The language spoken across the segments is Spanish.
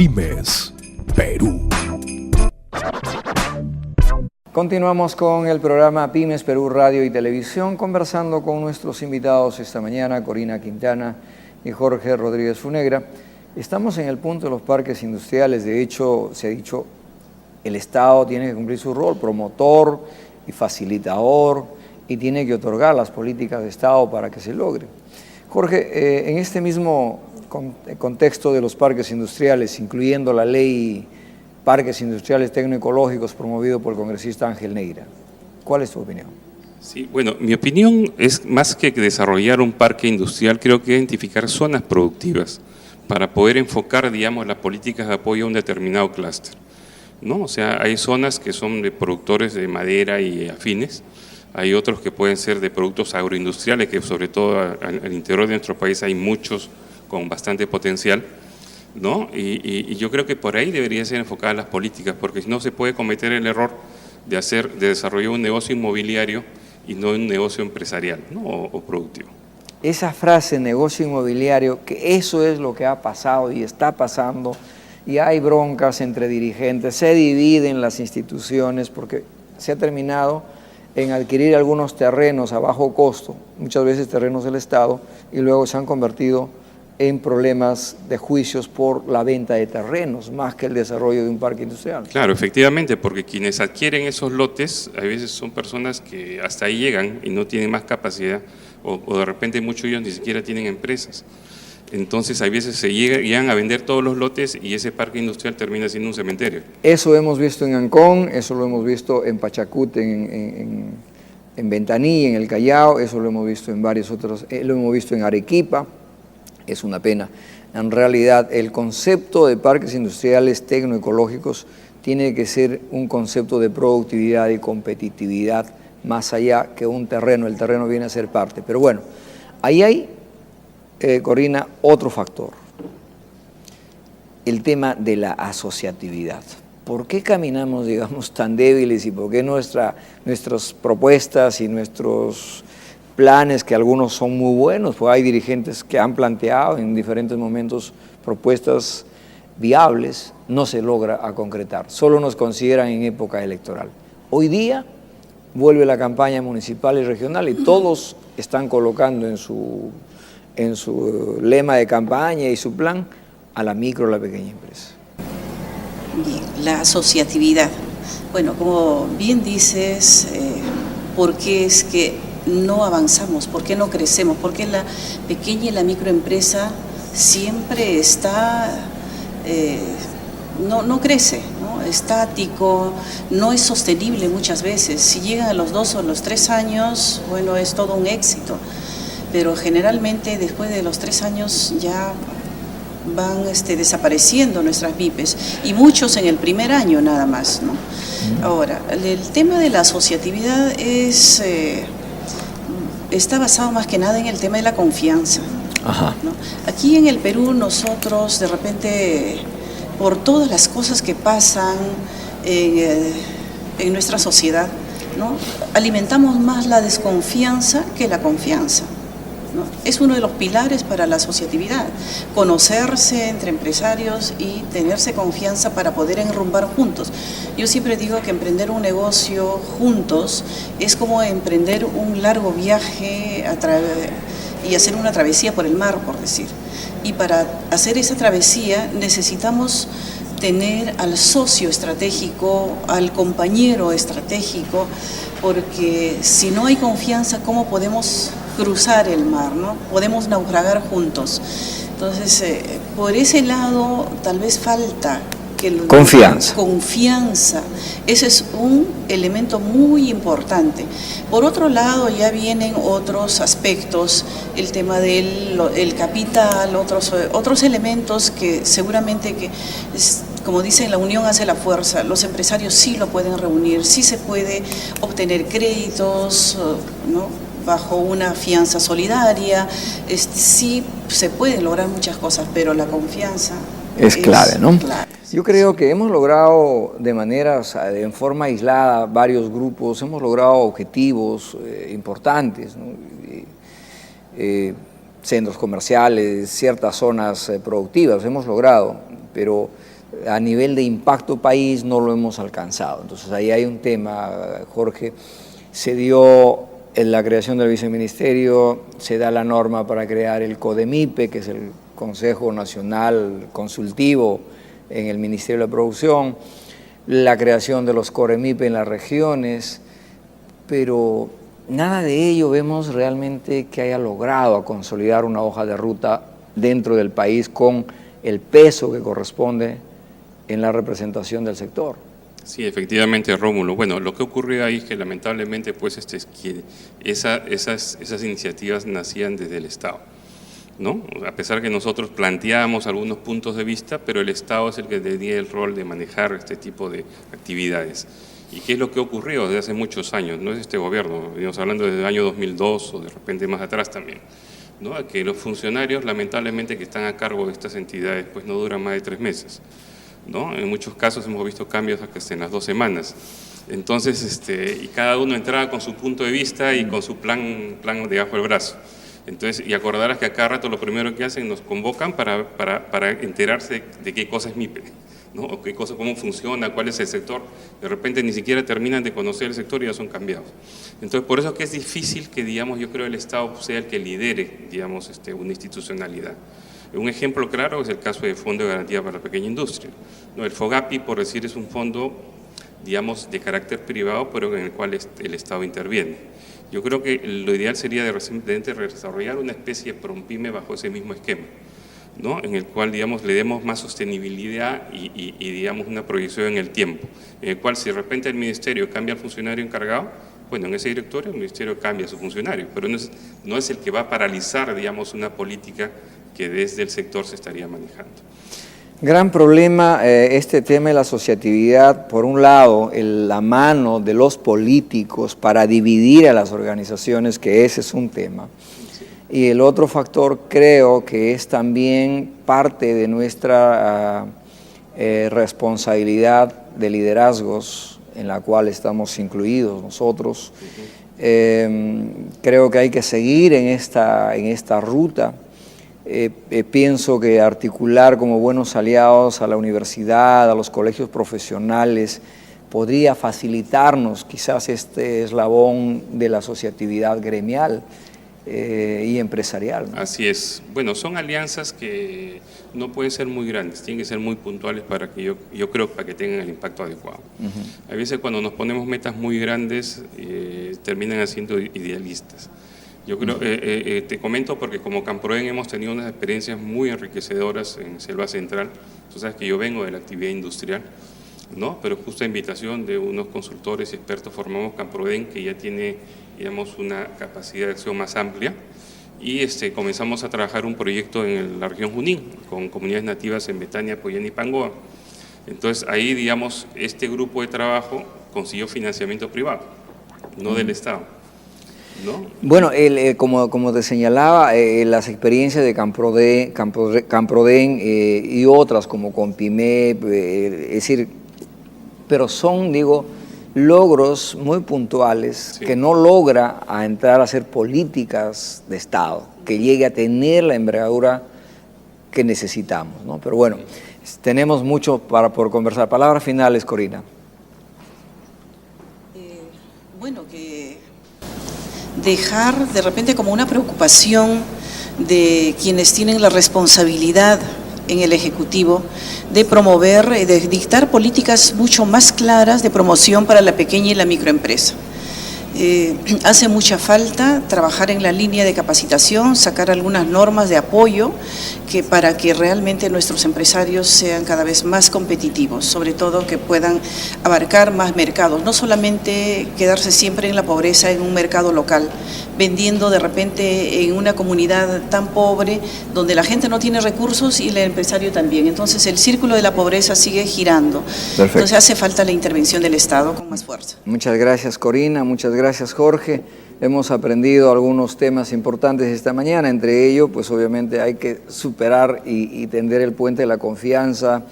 Pymes Perú. Continuamos con el programa Pymes Perú Radio y Televisión, conversando con nuestros invitados esta mañana, Corina Quintana y Jorge Rodríguez Funegra. Estamos en el punto de los parques industriales. De hecho, se ha dicho, el Estado tiene que cumplir su rol, promotor y facilitador, y tiene que otorgar las políticas de Estado para que se logre. Jorge, en este mismo contexto de los parques industriales, incluyendo la ley Parques Industriales Tecnoecológicos promovido por el congresista Ángel Neira, ¿cuál es tu opinión? Sí, bueno, mi opinión es más que desarrollar un parque industrial, creo que identificar zonas productivas para poder enfocar, digamos, las políticas de apoyo a un determinado clúster, ¿no? O sea, hay zonas que son de productores de madera y afines, hay otros que pueden ser de productos agroindustriales, que sobre todo al interior de nuestro país hay muchos con bastante potencial, ¿no? Y yo creo que por ahí deberían ser enfocadas las políticas, porque no se puede cometer el error de desarrollar un negocio inmobiliario y no un negocio empresarial, ¿no? o productivo. Esa frase, negocio inmobiliario, que eso es lo que ha pasado y está pasando, y hay broncas entre dirigentes, se dividen las instituciones porque se ha terminado en adquirir algunos terrenos a bajo costo, muchas veces terrenos del Estado, y luego se han convertido en problemas de juicios por la venta de terrenos, más que el desarrollo de un parque industrial. Claro, efectivamente, porque quienes adquieren esos lotes, a veces son personas que hasta ahí llegan y no tienen más capacidad, o de repente muchos de ellos ni siquiera tienen empresas. Entonces, a veces se llegan a vender todos los lotes y ese parque industrial termina siendo un cementerio. Eso hemos visto en Ancón, eso lo hemos visto en Pachacute, en Ventaní, en el Callao, eso lo hemos visto en varios otros, lo hemos visto en Arequipa. Es una pena. En realidad, el concepto de parques industriales tecnoecológicos tiene que ser un concepto de productividad y competitividad más allá que un terreno. El terreno viene a ser parte. Pero bueno, ahí hay, Corina, otro factor. El tema de la asociatividad. ¿Por qué caminamos, digamos, tan débiles y por qué nuestras propuestas y nuestros planes, que algunos son muy buenos, pues hay dirigentes que han planteado en diferentes momentos propuestas viables, no se logra a concretar, solo nos consideran en época electoral? Hoy día vuelve la campaña municipal y regional y todos están colocando en su lema de campaña y su plan a la micro y la pequeña empresa. Bien, la asociatividad. Bueno, como bien dices, ¿por qué es que no avanzamos? ¿Por qué no crecemos? ¿Por qué la pequeña y la microempresa siempre está, no crece, ¿no? Estático, no es sostenible muchas veces? Si llegan a los 2 o los 3 años, bueno, es todo un éxito, pero generalmente después de los 3 años ya van desapareciendo nuestras MIPES, y muchos en el primer año nada más, ¿no? Ahora, el tema de la asociatividad está basado más que nada en el tema de la confianza. Ajá. ¿No? Aquí en el Perú nosotros de repente, por todas las cosas que pasan en nuestra sociedad, ¿no? Alimentamos más la desconfianza que la confianza, ¿no? Es uno de los pilares para la asociatividad, conocerse entre empresarios y tenerse confianza para poder enrumbar juntos. Yo siempre digo que emprender un negocio juntos es como emprender un largo viaje y hacer una travesía por el mar, por decir. Y para hacer esa travesía necesitamos tener al socio estratégico, al compañero estratégico, porque si no hay confianza, ¿cómo podemos cruzar el mar, ¿no? Podemos naufragar juntos. Entonces, por ese lado, tal vez falta confianza. Ese es un elemento muy importante. Por otro lado, ya vienen otros aspectos, el tema del capital, otros elementos que seguramente como dicen, la unión hace la fuerza. Los empresarios sí lo pueden reunir, sí se puede obtener créditos, ¿no? Bajo una fianza solidaria, sí se pueden lograr muchas cosas, pero la confianza es clave, ¿no? Clave. Yo creo que hemos logrado en forma aislada, varios grupos, hemos logrado objetivos importantes, ¿no? Centros comerciales, ciertas zonas productivas, hemos logrado, pero a nivel de impacto país no lo hemos alcanzado. Entonces ahí hay un tema, Jorge. Se dio en la creación del viceministerio, se da la norma para crear el CODEMIPE, que es el Consejo Nacional Consultivo en el Ministerio de la Producción, la creación de los COREMIPE en las regiones, pero nada de ello vemos realmente que haya logrado consolidar una hoja de ruta dentro del país con el peso que corresponde en la representación del sector. Sí, efectivamente, Rómulo. Bueno, lo que ocurrió ahí es que lamentablemente pues, es que esas iniciativas nacían desde el Estado, ¿no? A pesar que nosotros planteábamos algunos puntos de vista, pero el Estado es el que tenía el rol de manejar este tipo de actividades. ¿Y qué es lo que ocurrió desde hace muchos años? No es este gobierno, venimos hablando desde el año 2002 o de repente más atrás también, ¿no? Que los funcionarios lamentablemente que están a cargo de estas entidades pues no duran más de 3 meses. ¿No? En muchos casos hemos visto cambios hasta en las 2 semanas. Entonces, y cada uno entraba con su punto de vista y con su plan debajo del brazo. Entonces, y acordarás que a cada rato lo primero que hacen nos convocan para enterarse de qué cosa es MIPE, ¿no? O qué cosa, cómo funciona, cuál es el sector. De repente ni siquiera terminan de conocer el sector y ya son cambiados. Entonces, por eso es que es difícil que, digamos, yo creo el Estado sea el que lidere, digamos, una institucionalidad. Un ejemplo claro es el caso del Fondo de Garantía para la Pequeña Industria, ¿no? El FOGAPI, por decir, es un fondo, digamos, de carácter privado, pero en el cual el Estado interviene. Yo creo que lo ideal sería de desarrollar una especie de PROMPYME bajo ese mismo esquema, ¿no? En el cual, digamos, le demos más sostenibilidad y digamos, una proyección en el tiempo, en el cual si de repente el ministerio cambia al funcionario encargado, bueno, en ese directorio el ministerio cambia a su funcionario, pero no es el que va a paralizar, digamos, una política que desde el sector se estaría manejando. Gran problema este tema de la asociatividad, por un lado, la mano de los políticos para dividir a las organizaciones, que ese es un tema. Sí. Y el otro factor creo que es también parte de nuestra responsabilidad de liderazgos en la cual estamos incluidos nosotros. Creo que hay que seguir en esta ruta. Pienso que articular como buenos aliados a la universidad, a los colegios profesionales, podría facilitarnos quizás este eslabón de la asociatividad gremial y empresarial, ¿no? Así es. Bueno, son alianzas que no pueden ser muy grandes, tienen que ser muy puntuales para que yo creo para que tengan el impacto adecuado. A veces cuando nos ponemos metas muy grandes terminan siendo idealistas. Yo creo, te comento porque como Camproden hemos tenido unas experiencias muy enriquecedoras en Selva Central. Tú sabes que yo vengo de la actividad industrial, ¿no? Pero justo a invitación de unos consultores y expertos formamos Camproden, que ya tiene, digamos, una capacidad de acción más amplia, y comenzamos a trabajar un proyecto en la región Junín, con comunidades nativas en Betania, Pollena y Pangoa. Entonces ahí, digamos, este grupo de trabajo consiguió financiamiento privado, no del Estado, ¿no? Bueno, como te señalaba, las experiencias de Camproden y otras como Compime, es decir, pero son, digo, logros muy puntuales, sí, que no logra entrar a hacer políticas de Estado, que llegue a tener la envergadura que necesitamos, ¿no? Pero bueno, tenemos mucho por conversar. Palabras finales, Corina. Bueno, que dejar de repente como una preocupación de quienes tienen la responsabilidad en el Ejecutivo de promover, de dictar políticas mucho más claras de promoción para la pequeña y la microempresa. Hace mucha falta trabajar en la línea de capacitación, sacar algunas normas de apoyo para que realmente nuestros empresarios sean cada vez más competitivos, sobre todo que puedan abarcar más mercados, no solamente quedarse siempre en la pobreza en un mercado local, vendiendo de repente en una comunidad tan pobre donde la gente no tiene recursos y el empresario también. Entonces el círculo de la pobreza sigue girando. Perfecto. Entonces hace falta la intervención del Estado con más fuerza. Muchas gracias, Corina, muchas gracias, Jorge. Hemos aprendido algunos temas importantes esta mañana, entre ellos, pues obviamente hay que superar y tender el puente de la confianza,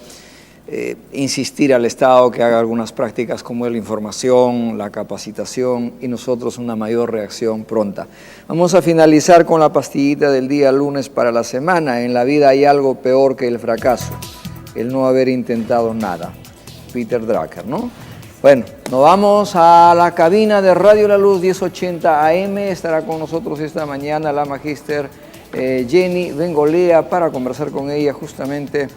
insistir al Estado que haga algunas prácticas como la información, la capacitación y nosotros una mayor reacción pronta. Vamos a finalizar con la pastillita del día lunes para la semana. En la vida hay algo peor que el fracaso. el no haber intentado nada. Peter Drucker, ¿no? Bueno, nos vamos a la cabina de Radio La Luz 1080 AM. Estará con nosotros esta mañana la magíster Jenny Bengolea para conversar con ella justamente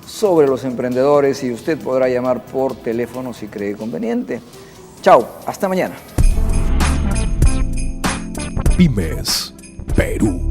sobre los emprendedores y usted podrá llamar por teléfono si cree conveniente. Chao, hasta mañana. Pymes Perú.